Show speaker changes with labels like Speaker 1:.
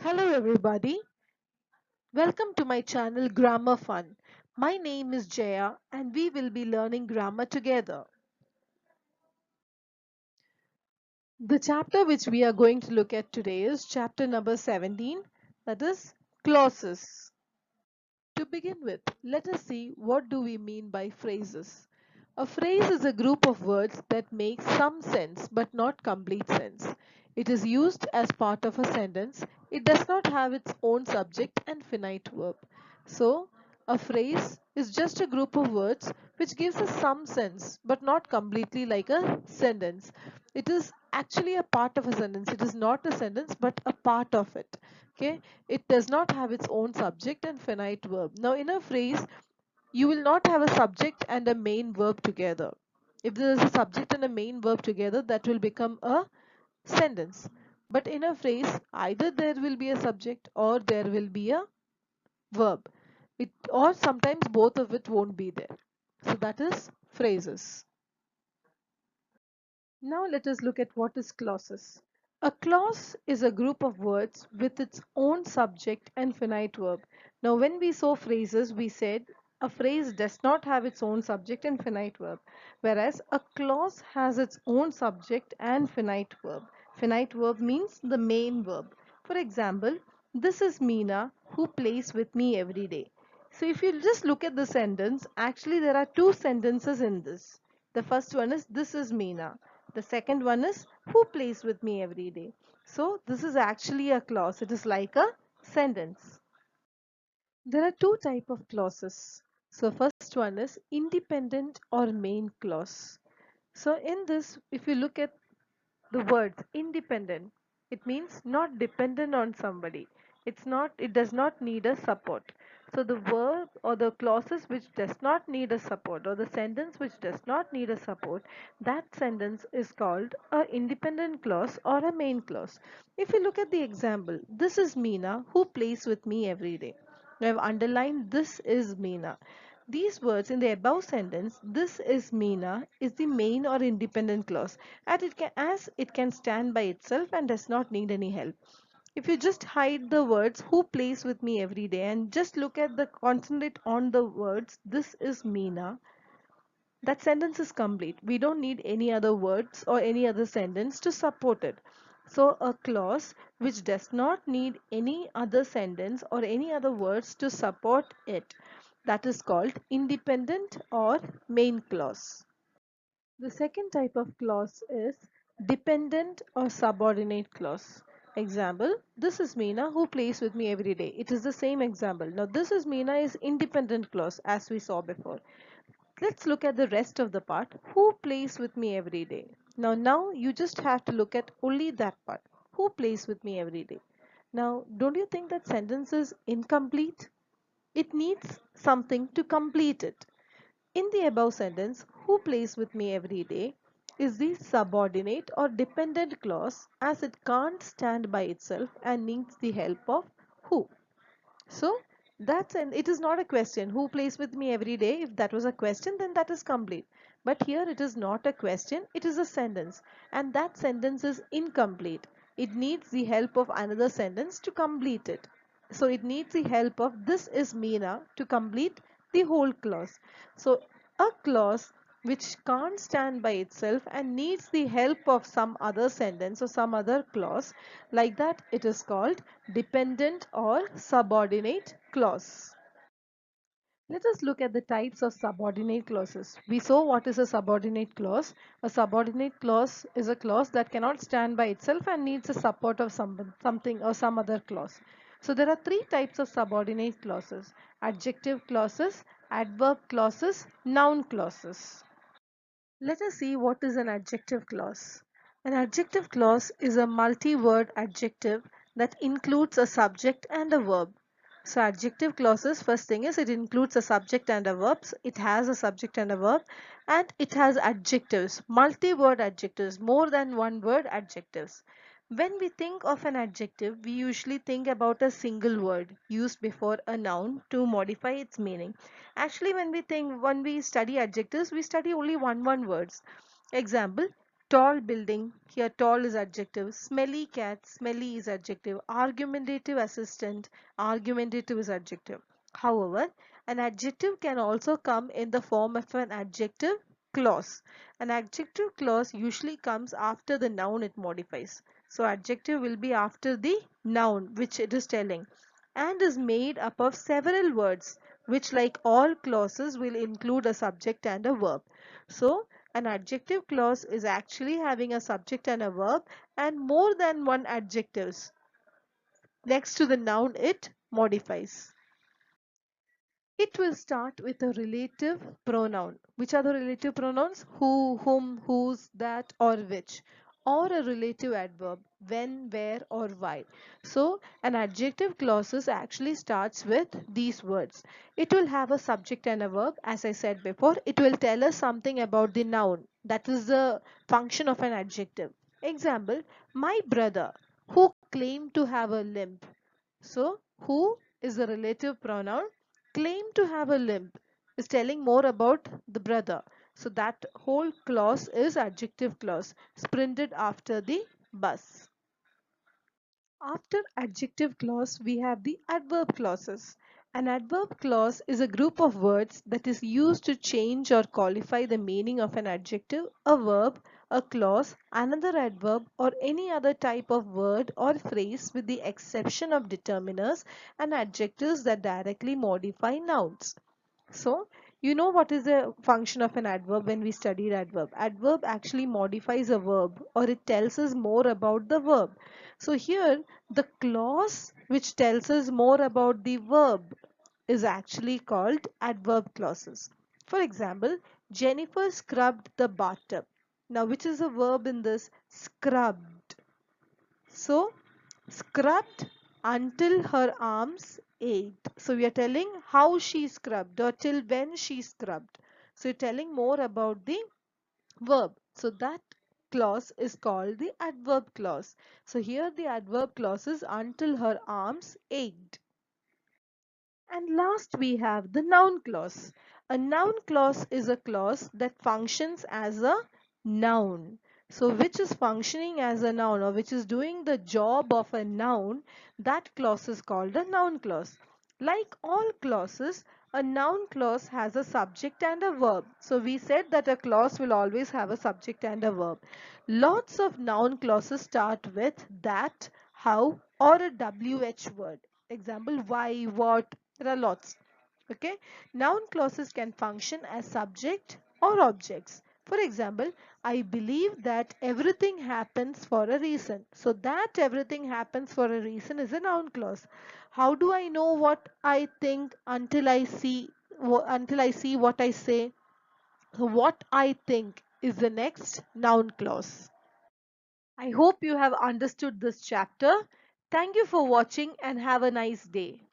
Speaker 1: Hello everybody, welcome to my channel Grammar Fun. My name is Jaya and we will be learning grammar together. The chapter which we are going to look at today is chapter number 17, that is clauses. To begin with, let us see what do we mean by phrases. A phrase is a group of words that make some sense but not complete sense. It is used as part of a sentence. It does not have its own subject and finite verb. So, a phrase is just a group of words which gives us some sense but not completely like a sentence. It is actually a part of a sentence. It is not a sentence but a part of it. Okay, it does not have its own subject and finite verb. Now, in a phrase, you will not have a subject and a main verb together. If there is a subject and a main verb together, that will become a sentence. But in a phrase, either there will be a subject or there will be a verb. Or sometimes both of it won't be there. So that is phrases. Now let us look at what is clauses. A clause is a group of words with its own subject and finite verb. Now when we saw phrases, we said a phrase does not have its own subject and finite verb, whereas a clause has its own subject and finite verb. Finite verb means the main verb. For example, this is Meena who plays with me every day. So if you just look at the sentence, actually there are two sentences in this. The first one is this is Meena. The second one is who plays with me every day. So this is actually a clause. It is like a sentence. There are two type of clauses. So first one is independent or main clause. So in this, if you look at the words independent, it means not dependent on somebody. It does not need a support. So the verb or the clauses which does not need a support, or the sentence which does not need a support, that sentence is called a independent clause or a main clause. If you look at the example, this is Meena who plays with me every day. Now I've underlined this is Meena. These words in the above sentence, this is Meena, is the main or independent clause, as it can stand by itself and does not need any help. If you just hide the words who plays with me every day and just look at the concentrate on the words this is Meena, that sentence is complete. We don't need any other words or any other sentence to support it. So a clause which does not need any other sentence or any other words to support it, that is called independent or main clause. The second type of clause is dependent or subordinate clause. Example, this is Meena who plays with me every day. It is the same example. Now this is Meena is independent clause as we saw before. Let's look at the rest of the part. Who plays with me every day? Now you just have to look at only that part. Who plays with me every day? Now, don't you think that sentence is incomplete? It needs something to complete it. In the above sentence, who plays with me every day is the subordinate or dependent clause as it can't stand by itself and needs the help of who. So it is not a question. Who plays with me every day? If that was a question, then that is complete. But here it is not a question, it is a sentence. And that sentence is incomplete. It needs the help of another sentence to complete it. So it needs the help of this is Meena to complete the whole clause. So a clause which can't stand by itself and needs the help of some other sentence or some other clause, like that it is called dependent or subordinate clause. Let us look at the types of subordinate clauses. We saw what is a subordinate clause. A subordinate clause is a clause that cannot stand by itself and needs the support of something or some other clause. So there are three types of subordinate clauses: adjective clauses, adverb clauses, noun clauses. Let us see what is an adjective clause. An adjective clause is a multi-word adjective that includes a subject and a verb. So adjective clauses, first thing is it includes a subject and a verb. It has a subject and a verb, and it has adjectives, multi-word adjectives, more than one word adjectives. When we think of an adjective, we usually think about a single word used before a noun to modify its meaning. Actually, when we study adjectives, we study only one words. Example, Tall building, here tall is adjective. Smelly cat, smelly is adjective. Argumentative assistant, argumentative is adjective. However, an adjective can also come in the form of an adjective clause. An adjective clause usually comes after the noun it modifies. So adjective will be after the noun which it is telling and is made up of several words which, like all clauses, will include a subject and a verb. So an adjective clause is actually having a subject and a verb and more than one adjectives next to the noun it modifies. It will start with a relative pronoun. Which are the relative pronouns? Who, whom, whose, that, or which. Or a relative adverb, when, where, or why. So, an adjective clauses actually starts with these words. It will have a subject and a verb, as I said before. It will tell us something about the noun. That is the function of an adjective. Example, my brother, who claimed to have a limp. So, who is a relative pronoun. Claim to have a limp is telling more about the brother. So, that whole clause is adjective clause sprinted after the bus. After adjective clause, we have the adverb clauses. An adverb clause is a group of words that is used to change or qualify the meaning of an adjective, a verb, a clause, another adverb, or any other type of word or phrase with the exception of determiners and adjectives that directly modify nouns. So, you know what is the function of an adverb when we studied adverb? Adverb actually modifies a verb or it tells us more about the verb. So, here the clause which tells us more about the verb is actually called adverb clauses. For example, Jennifer scrubbed the bathtub. Now, which is a verb in this? Scrubbed. So, scrubbed until her arms ached. So we are telling how she scrubbed or till when she scrubbed. So you're telling more about the verb. So that clause is called the adverb clause. So here the adverb clause is until her arms ached. And last we have the noun clause. A noun clause is a clause that functions as a noun. So which is functioning as a noun or which is doing the job of a noun, that clause is called a noun clause. Like all clauses, a noun clause has a subject and a verb. So we said that a clause will always have a subject and a verb. Lots of noun clauses start with that, how, or a WH word. Example, why, what, there are lots. Okay. Noun clauses can function as subject or objects. For example, I believe that everything happens for a reason. So that everything happens for a reason is a noun clause. How do I know what I think until I see what I say? So what I think is the next noun clause. I hope you have understood this chapter. Thank you for watching and have a nice day.